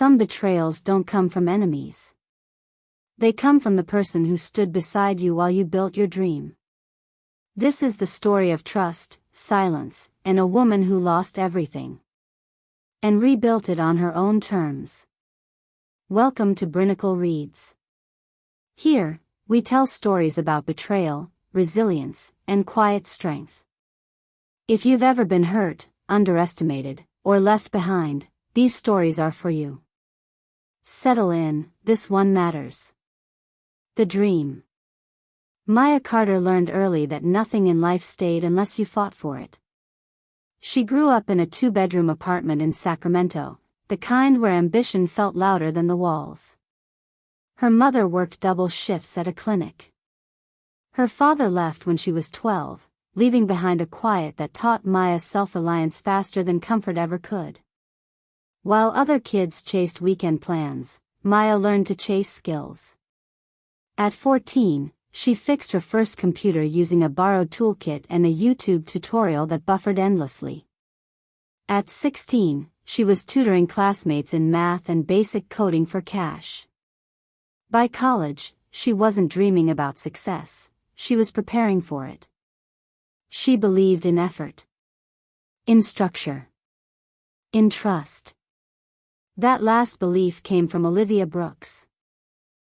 some betrayals don't come from enemies. They come from the person who stood beside you while you built your dream. This is the story of trust, silence, and a woman who lost everything and rebuilt it on her own terms. Welcome to Brinicle Reads. Here, we tell stories about betrayal, resilience, and quiet strength. If you've ever been hurt, underestimated, or left behind, these stories are for you. Settle in, this one matters. The dream. Maya Carter learned early that nothing in life stayed unless you fought for it. She grew up in a 2-bedroom apartment in Sacramento, the kind where ambition felt louder than the walls. Her mother worked double shifts at a clinic. Her father left when she was 12, leaving behind a quiet that taught Maya self-reliance faster than comfort ever could. While other kids chased weekend plans, Maya learned to chase skills. At 14, she fixed her first computer using a borrowed toolkit and a YouTube tutorial that buffered endlessly. At 16, she was tutoring classmates in math and basic coding for cash. By college, she wasn't dreaming about success, she was preparing for it. She believed in effort, in structure, in trust. That last belief came from Olivia Brooks.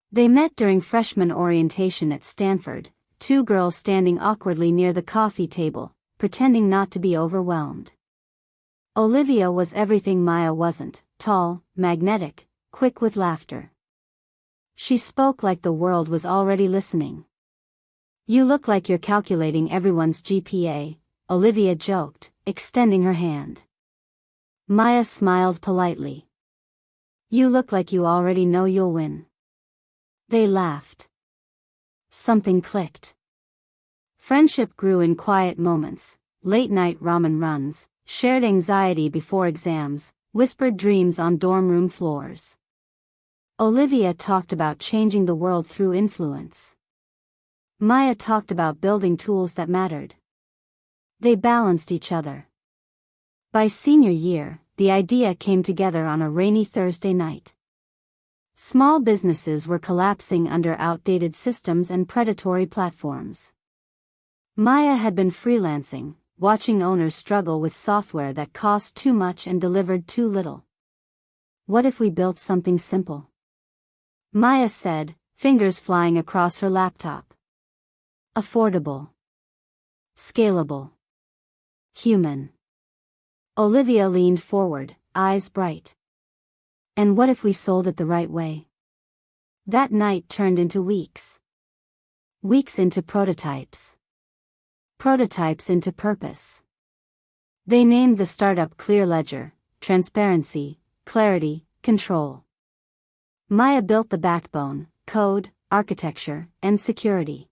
They met during freshman orientation at Stanford, 2 girls standing awkwardly near the coffee table, pretending not to be overwhelmed. Olivia was everything Maya wasn't: tall, magnetic, quick with laughter. She spoke like the world was already listening. "You look like you're calculating everyone's GPA," Olivia joked, extending her hand. Maya smiled politely. "You look like you already know you'll win." They laughed. Something clicked. Friendship grew in quiet moments: late-night ramen runs, shared anxiety before exams, whispered dreams on dorm room floors. Olivia talked about changing the world through influence. Maya talked about building tools that mattered. They balanced each other. By senior year, the idea came together on a rainy Thursday night. Small businesses were collapsing under outdated systems and predatory platforms. Maya had been freelancing, watching owners struggle with software that cost too much and delivered too little. "What if we built something simple?" Maya said, fingers flying across her laptop. "Affordable. Scalable. Human." Olivia leaned forward, eyes bright. "And what if we sold it the right way?" That night turned into weeks. Weeks into prototypes. Prototypes into purpose. They named the startup Clear Ledger: transparency, clarity, control. Maya built the backbone: code, architecture, and security.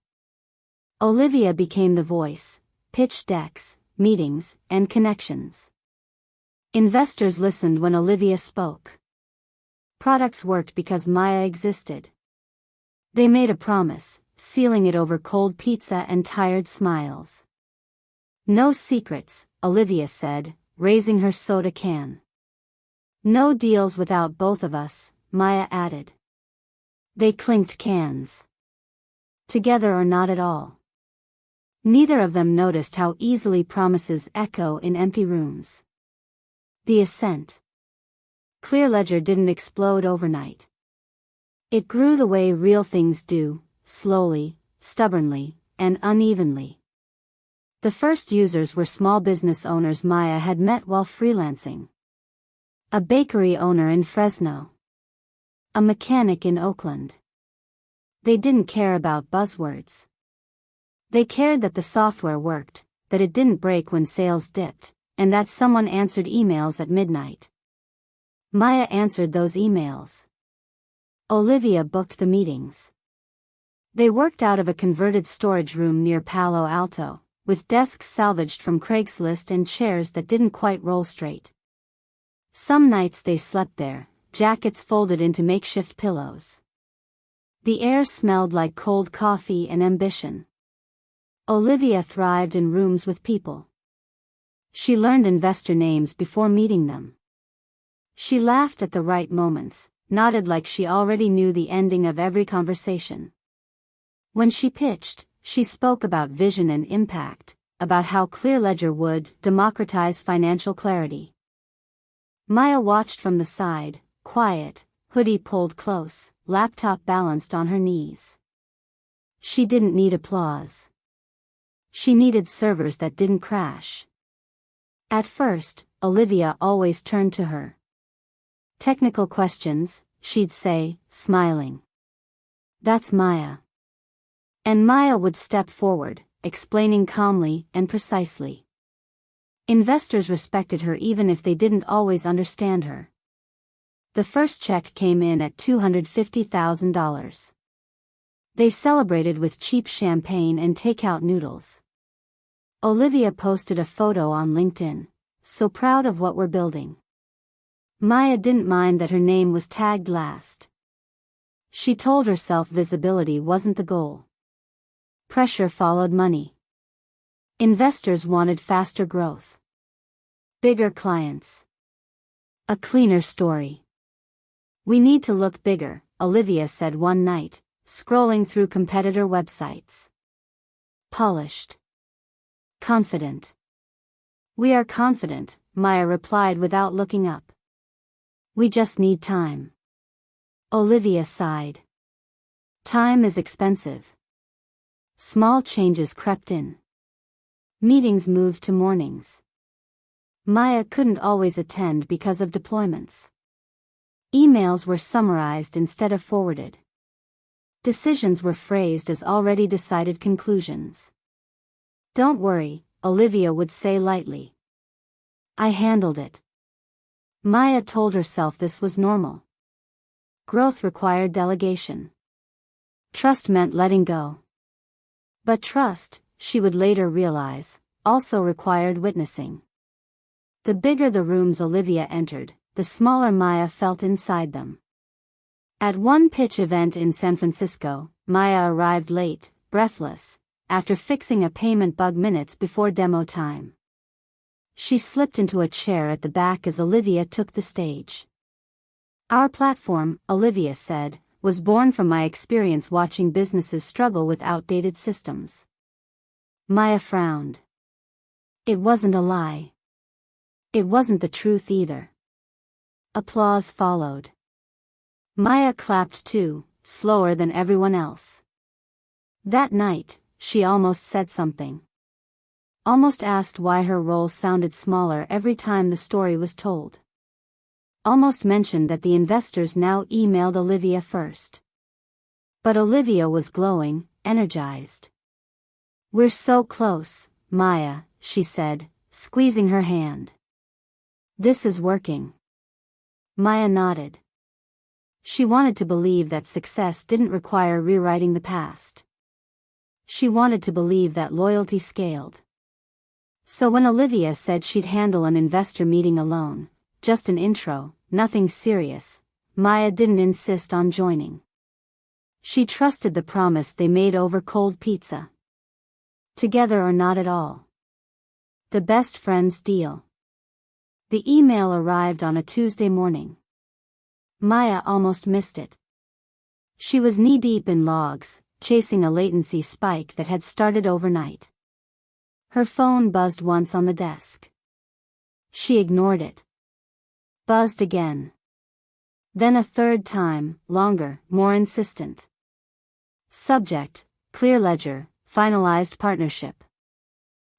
Olivia became the voice: pitch decks, meetings, and connections. Investors listened when Olivia spoke. Products worked because Maya existed. They made a promise, sealing it over cold pizza and tired smiles. "No secrets," Olivia said, raising her soda can. "No deals without both of us," Maya added. They clinked cans. Together or not at all. Neither of them noticed how easily promises echo in empty rooms. The ascent. Clear Ledger didn't explode overnight. It grew the way real things do: slowly, stubbornly, and unevenly. The first users were small business owners Maya had met while freelancing. A bakery owner in Fresno. A mechanic in Oakland. They didn't care about buzzwords. They cared that the software worked, that it didn't break when sales dipped, and that someone answered emails at midnight. Maya answered those emails. Olivia booked the meetings. They worked out of a converted storage room near Palo Alto, with desks salvaged from Craigslist and chairs that didn't quite roll straight. Some nights they slept there, jackets folded into makeshift pillows. The air smelled like cold coffee and ambition. Olivia thrived in rooms with people. She learned investor names before meeting them. She laughed at the right moments, nodded like she already knew the ending of every conversation. When she pitched, she spoke about vision and impact, about how Clearledger would democratize financial clarity. Maya watched from the side, quiet, hoodie pulled close, laptop balanced on her knees. She didn't need applause. She needed servers that didn't crash. At first, Olivia always turned to her. Technical questions, she'd say, smiling. That's Maya. And Maya would step forward, explaining calmly and precisely. Investors respected her even if they didn't always understand her. The first check came in at $250,000. They celebrated with cheap champagne and takeout noodles. Olivia posted a photo on LinkedIn, so proud of what we're building. Maya didn't mind that her name was tagged last. She told herself visibility wasn't the goal. Pressure followed money. Investors wanted faster growth. Bigger clients. A cleaner story. We need to look bigger, Olivia said one night, scrolling through competitor websites. Polished. Confident. We are confident, Maya replied without looking up. We just need time. Olivia sighed. Time is expensive. Small changes crept in. Meetings moved to mornings. Maya couldn't always attend because of deployments. Emails were summarized instead of forwarded. Decisions were phrased as already decided conclusions. Don't worry, Olivia would say lightly. I handled it. Maya told herself this was normal. Growth required delegation. Trust meant letting go. But trust, she would later realize, also required witnessing. The bigger the rooms Olivia entered, the smaller Maya felt inside them. At one pitch event in San Francisco, Maya arrived late, breathless, after fixing a payment bug minutes before demo time. She slipped into a chair at the back as Olivia took the stage. Our platform, Olivia said, was born from my experience watching businesses struggle with outdated systems. Maya frowned. It wasn't a lie. It wasn't the truth either. Applause followed. Maya clapped too, slower than everyone else. That night, she almost said something. Almost asked why her role sounded smaller every time the story was told. Almost mentioned that the investors now emailed Olivia first. But Olivia was glowing, energized. We're so close, Maya, she said, squeezing her hand. This is working. Maya nodded. She wanted to believe that success didn't require rewriting the past. She wanted to believe that loyalty scaled. So when Olivia said she'd handle an investor meeting alone, just an intro, nothing serious, Maya didn't insist on joining. She trusted the promise they made over cold pizza. Together or not at all. The best friends deal. The email arrived on a Tuesday morning. Maya almost missed it. She was knee-deep in logs, chasing a latency spike that had started overnight. Her phone buzzed once on the desk. She ignored it. Buzzed again. Then a third time, longer, more insistent. Subject, Clearledger, finalized partnership.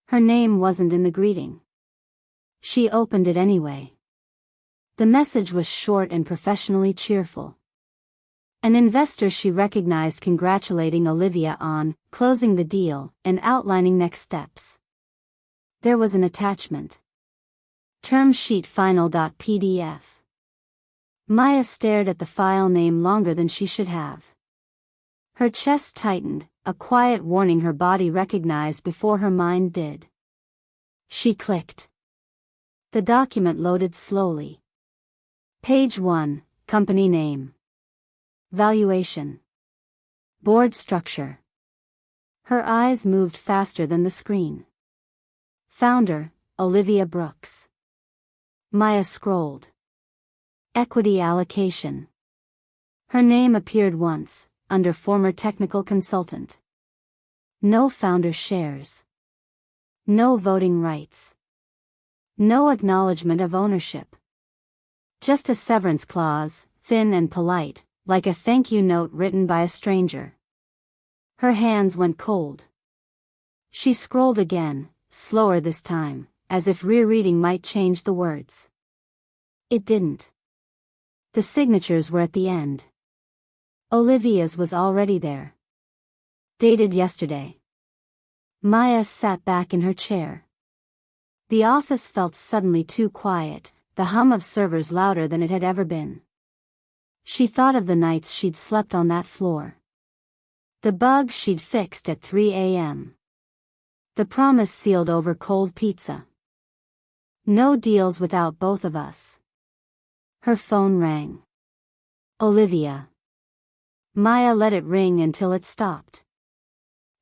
Her name wasn't in the greeting. She opened it anyway. The message was short and professionally cheerful. An investor she recognized congratulating Olivia on closing the deal and outlining next steps. There was an attachment. Term sheet final.pdf. Maya stared at the file name longer than she should have. Her chest tightened, a quiet warning her body recognized before her mind did. She clicked. The document loaded slowly. Page 1, company name. Valuation. Board structure. Her eyes moved faster than the screen. Founder, Olivia Brooks. Maya scrolled. Equity allocation. Her name appeared once, under former technical consultant. No founder shares. No voting rights. No acknowledgement of ownership. Just a severance clause, thin and polite, like a thank you note written by a stranger. Her hands went cold. She scrolled again, slower this time, as if rereading might change the words. It didn't. The signatures were at the end. Olivia's was already there. Dated yesterday. Maya sat back in her chair. The office felt suddenly too quiet, the hum of servers louder than it had ever been. She thought of the nights she'd slept on that floor. The bugs she'd fixed at 3 a.m. The promise sealed over cold pizza. No deals without both of us. Her phone rang. Olivia. Maya let it ring until it stopped.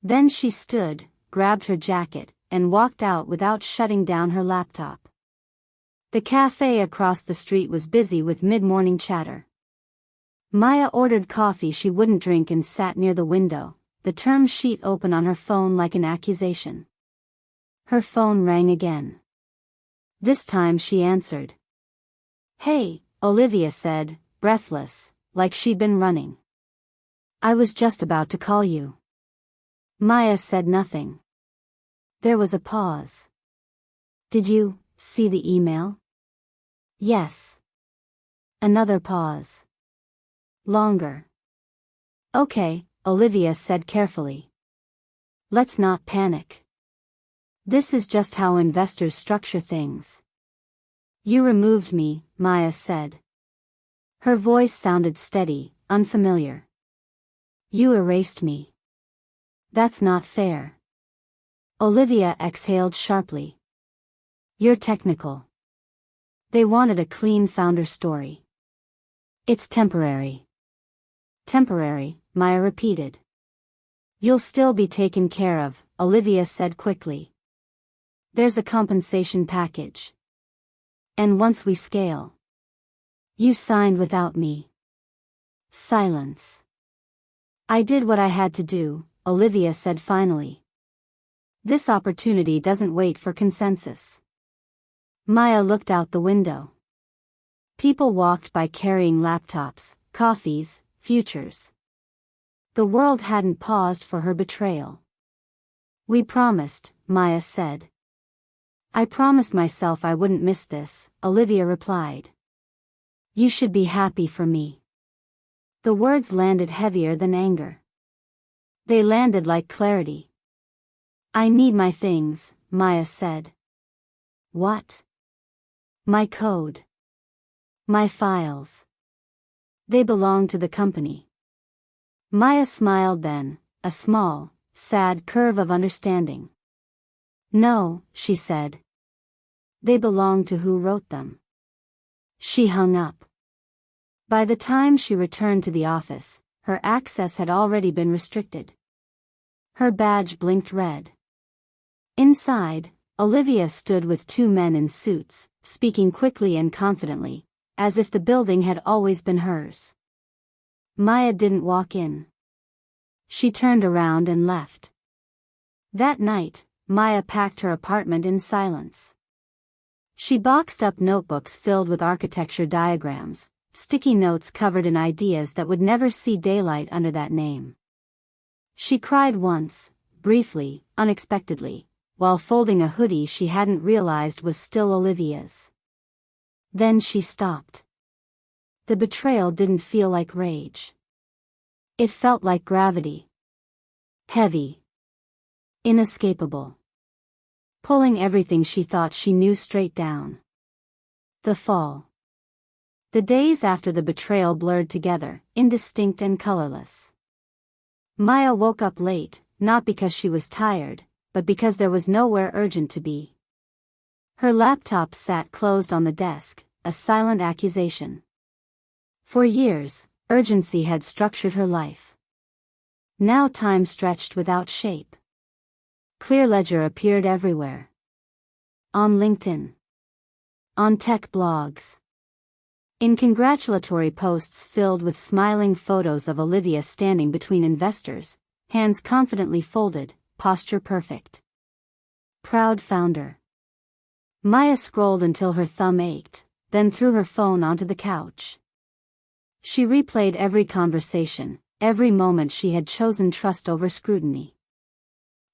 Then she stood, grabbed her jacket, and walked out without shutting down her laptop. The cafe across the street was busy with mid-morning chatter. Maya ordered coffee she wouldn't drink and sat near the window, the term sheet open on her phone like an accusation. Her phone rang again. This time she answered. Hey, Olivia said, breathless, like she'd been running. I was just about to call you. Maya said nothing. There was a pause. Did you see the email? Yes. Another pause. Longer. Okay, Olivia said carefully. Let's not panic. This is just how investors structure things. You removed me, Maya said. Her voice sounded steady, unfamiliar. You erased me. That's not fair. Olivia exhaled sharply. You're technical. They wanted a clean founder story. It's temporary. Temporary, Maya repeated. You'll still be taken care of, Olivia said quickly. There's a compensation package. And once we scale. You signed without me. Silence. I did what I had to do, Olivia said finally. This opportunity doesn't wait for consensus. Maya looked out the window. People walked by carrying laptops, coffees, futures. The world hadn't paused for her betrayal. We promised, Maya said. I promised myself I wouldn't miss this, Olivia replied. You should be happy for me. The words landed heavier than anger. They landed like clarity. I need my things, Maya said. What? My code. My files. They belong to the company. Maya smiled then, a small, sad curve of understanding. No, she said. They belong to who wrote them. She hung up. By the time she returned to the office, her access had already been restricted. Her badge blinked red. Inside, Olivia stood with two men in suits, speaking quickly and confidently, as if the building had always been hers. Maya didn't walk in. She turned around and left. That night, Maya packed her apartment in silence. She boxed up notebooks filled with architecture diagrams, sticky notes covered in ideas that would never see daylight under that name. She cried once, briefly, unexpectedly, while folding a hoodie she hadn't realized was still Olivia's. Then she stopped. The betrayal didn't feel like rage. It felt like gravity. Heavy. Inescapable. Pulling everything she thought she knew straight down. The fall. The days after the betrayal blurred together, indistinct and colorless. Maya woke up late, not because she was tired, but because there was nowhere urgent to be. Her laptop sat closed on the desk, a silent accusation. For years, urgency had structured her life. Now time stretched without shape. Clear ledger appeared everywhere. On LinkedIn. On tech blogs. In congratulatory posts filled with smiling photos of Olivia standing between investors, hands confidently folded, posture perfect. Proud founder. Maya scrolled until her thumb ached, then threw her phone onto the couch. She replayed every conversation, every moment she had chosen trust over scrutiny.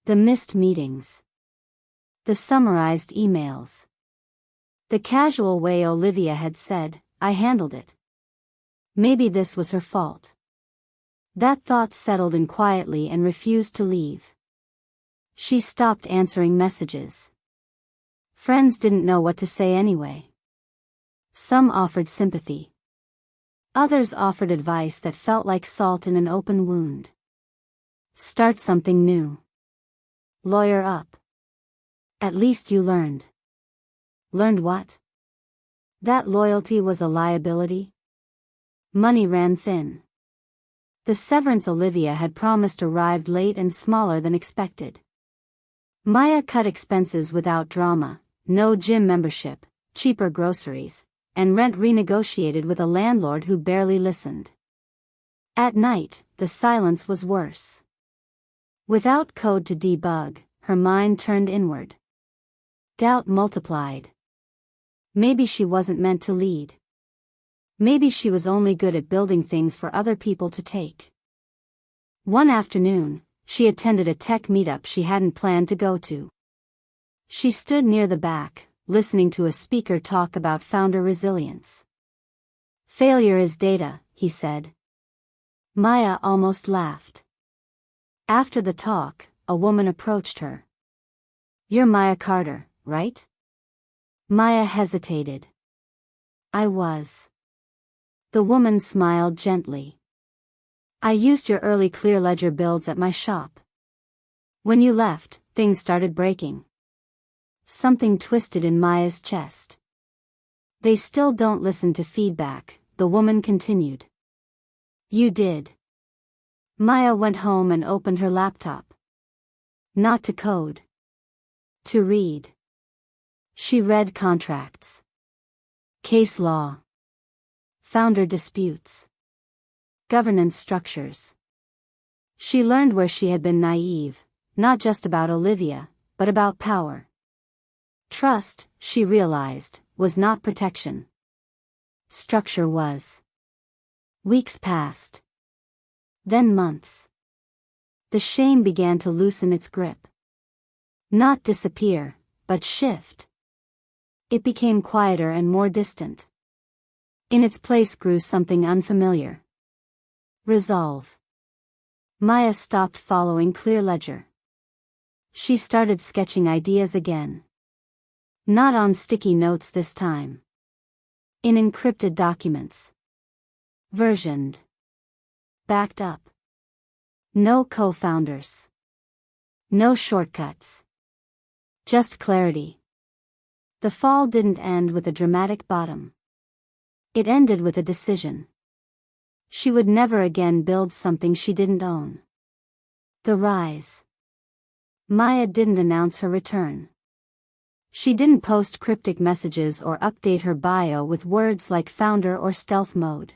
The missed meetings. The summarized emails. The casual way Olivia had said, "I handled it." Maybe this was her fault. That thought settled in quietly and refused to leave. She stopped answering messages. Friends didn't know what to say anyway. Some offered sympathy. Others offered advice that felt like salt in an open wound. Start something new. Lawyer up. At least you learned. Learned what? That loyalty was a liability? Money ran thin. The severance Olivia had promised arrived late and smaller than expected. Maya cut expenses without drama, no gym membership, cheaper groceries, and rent renegotiated with a landlord who barely listened. At night, the silence was worse. Without code to debug, her mind turned inward. Doubt multiplied. Maybe she wasn't meant to lead. Maybe she was only good at building things for other people to take. One afternoon, she attended a tech meetup she hadn't planned to go to. She stood near the back, listening to a speaker talk about founder resilience. "Failure is data," he said. Maya almost laughed. After the talk, a woman approached her. "You're Maya Carter, right?" Maya hesitated. "I was." The woman smiled gently. "I used your early Clearledger builds at my shop. When you left, things started breaking." Something twisted in Maya's chest. "They still don't listen to feedback," the woman continued. "You did." Maya went home and opened her laptop. Not to code. To read. She read contracts. Case law. Founder disputes. Governance structures. She learned where she had been naive, not just about Olivia, but about power. Trust, she realized, was not protection. Structure was. Weeks passed. Then months. The shame began to loosen its grip. Not disappear, but shift. It became quieter and more distant. In its place grew something unfamiliar. Resolve. Maya stopped following Clearledger. She started sketching ideas again. Not on sticky notes this time. In encrypted documents. Versioned. Backed up. No co-founders. No shortcuts. Just clarity. The fall didn't end with a dramatic bottom. It ended with a decision. She would never again build something she didn't own. The rise. Maya didn't announce her return. She didn't post cryptic messages or update her bio with words like founder or stealth mode.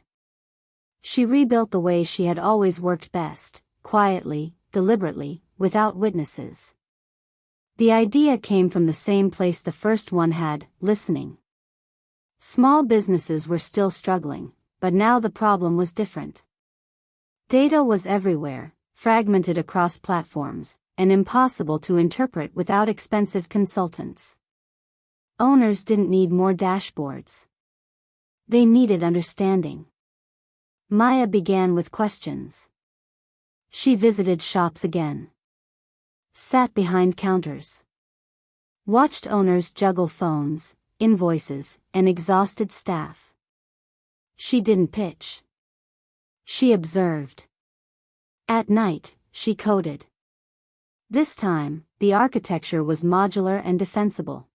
She rebuilt the way she had always worked best, quietly, deliberately, without witnesses. The idea came from the same place the first one had, listening. Small businesses were still struggling, but now the problem was different. Data was everywhere, fragmented across platforms, and impossible to interpret without expensive consultants. Owners didn't need more dashboards. They needed understanding. Maya began with questions. She visited shops again. Sat behind counters. Watched owners juggle phones, invoices, and exhausted staff. She didn't pitch. She observed. At night, she coded. This time, the architecture was modular and defensible.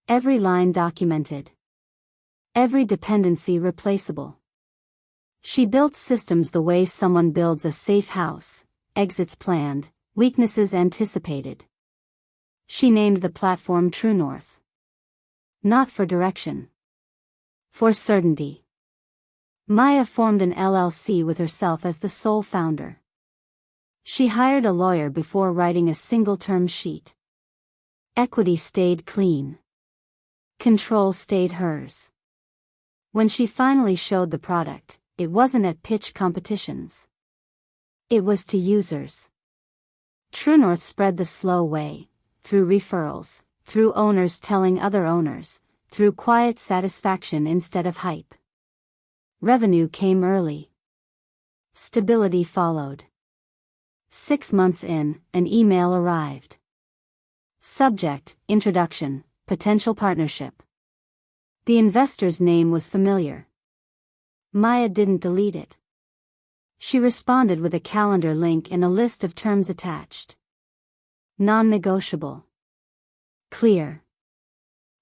Every line documented. Every dependency replaceable. She built systems the way someone builds a safe house, exits planned, weaknesses anticipated. She named the platform True North. Not for direction. For certainty. Maya formed an LLC with herself as the sole founder. She hired a lawyer before writing a single term sheet. Equity stayed clean. Control stayed hers. When she finally showed the product, it wasn't at pitch competitions. It was to users. True North spread the slow way, through referrals, through owners telling other owners, through quiet satisfaction instead of hype. Revenue came early. Stability followed. 6 months in, an email arrived. Subject, Introduction, Potential Partnership. The investor's name was familiar. Maya didn't delete it. She responded with a calendar link and a list of terms attached. Non-negotiable. Clear.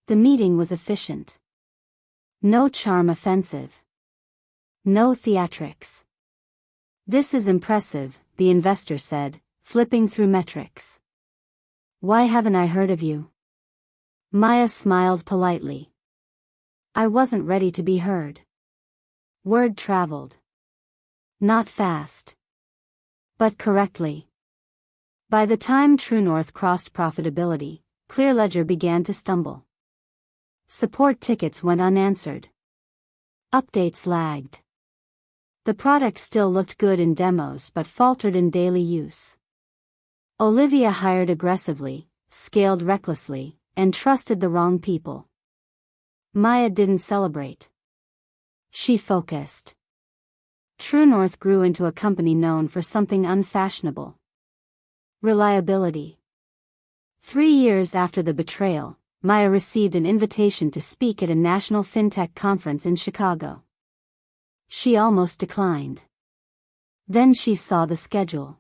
The meeting was efficient. No charm offensive. No theatrics. This is impressive, the investor said, flipping through metrics. Why haven't I heard of you? Maya smiled politely. I wasn't ready to be heard. Word traveled. Not fast. But correctly. By the time True North crossed profitability, Clearledger began to stumble. Support tickets went unanswered. Updates lagged. The product still looked good in demos but faltered in daily use. Olivia hired aggressively, scaled recklessly, and trusted the wrong people. Maya didn't celebrate. She focused. True North grew into a company known for something unfashionable. Reliability. 3 years after the betrayal, Maya received an invitation to speak at a national fintech conference in Chicago. She almost declined. Then she saw the schedule.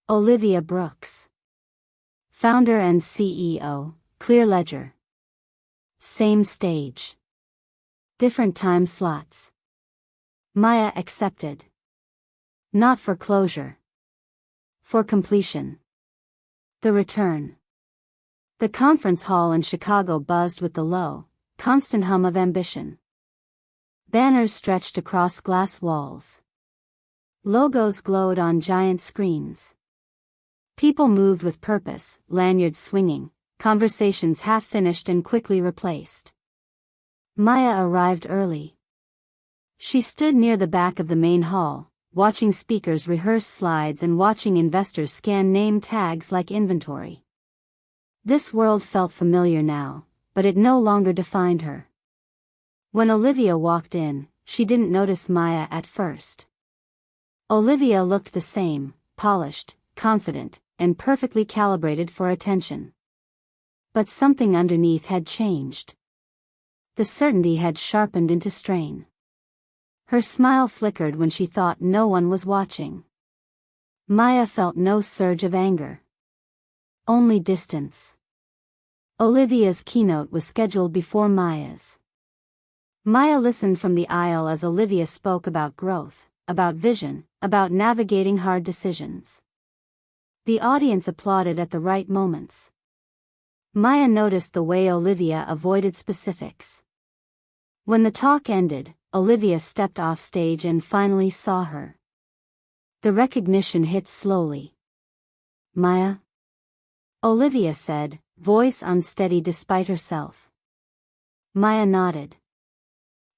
Olivia Brooks. Founder and CEO, Clearledger. Same stage. Different time slots. Maya accepted. Not for closure. For completion. The return. The conference hall in Chicago buzzed with the low, constant hum of ambition. Banners stretched across glass walls. Logos glowed on giant screens. People moved with purpose, lanyards swinging, conversations half-finished and quickly replaced. Maya arrived early. She stood near the back of the main hall, watching speakers rehearse slides and watching investors scan name tags like inventory. This world felt familiar now, but it no longer defined her. When Olivia walked in, she didn't notice Maya at first. Olivia looked the same, polished, confident, and perfectly calibrated for attention. But something underneath had changed. The certainty had sharpened into strain. Her smile flickered when she thought no one was watching. Maya felt no surge of anger. Only distance. Olivia's keynote was scheduled before Maya's. Maya listened from the aisle as Olivia spoke about growth, about vision, about navigating hard decisions. The audience applauded at the right moments. Maya noticed the way Olivia avoided specifics. When the talk ended, Olivia stepped off stage and finally saw her. The recognition hit slowly. Maya? Olivia said, voice unsteady despite herself. Maya nodded.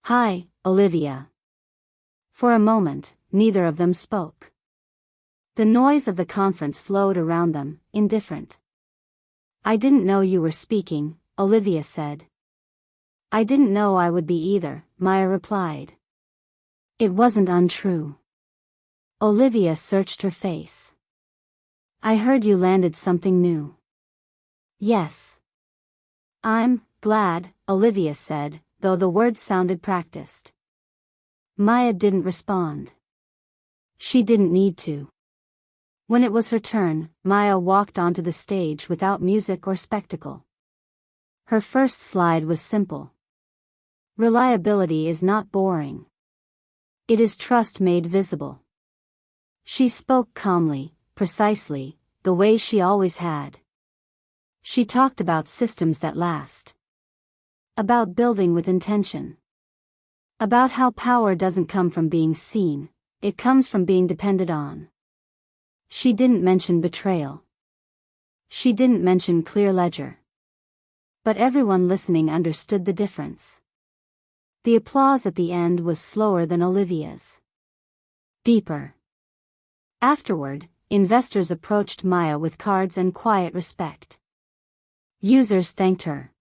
Hi, Olivia. For a moment, neither of them spoke. The noise of the conference flowed around them, indifferent. I didn't know you were speaking, Olivia said. I didn't know I would be either, Maya replied. It wasn't untrue. Olivia searched her face. I heard you landed something new. Yes. I'm glad, Olivia said, though the words sounded practiced. Maya didn't respond. She didn't need to. When it was her turn, Maya walked onto the stage without music or spectacle. Her first slide was simple. Reliability is not boring. It is trust made visible. She spoke calmly, precisely, the way she always had. She talked about systems that last. About building with intention. About how power doesn't come from being seen, it comes from being depended on. She didn't mention betrayal. She didn't mention clear ledger. But everyone listening understood the difference. The applause at the end was slower than Olivia's. Deeper. Afterward, investors approached Maya with cards and quiet respect. Users thanked her.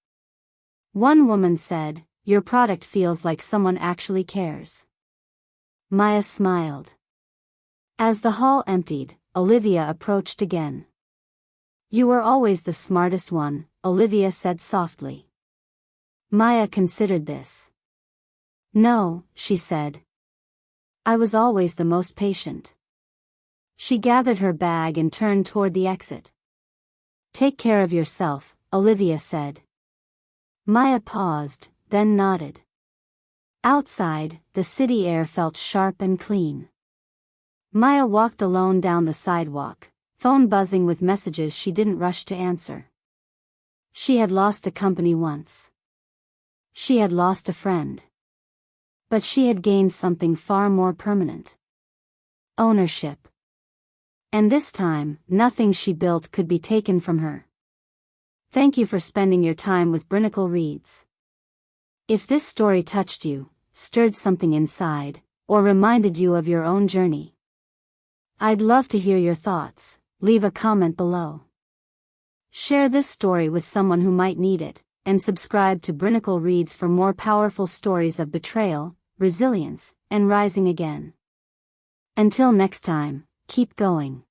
One woman said, "Your product feels like someone actually cares." Maya smiled. As the hall emptied, Olivia approached again. "You were always the smartest one," Olivia said softly. Maya considered this. "No," she said. "I was always the most patient." She gathered her bag and turned toward the exit. "Take care of yourself," Olivia said. Maya paused, then nodded. Outside, the city air felt sharp and clean. Maya walked alone down the sidewalk, phone buzzing with messages she didn't rush to answer. She had lost a company once. She had lost a friend. But she had gained something far more permanent. Ownership. And this time, nothing she built could be taken from her. Thank you for spending your time with Brinicle Reads. If this story touched you, stirred something inside, or reminded you of your own journey, I'd love to hear your thoughts. Leave a comment below. Share this story with someone who might need it, and subscribe to Brinicle Reads for more powerful stories of betrayal, resilience, and rising again. Until next time, keep going.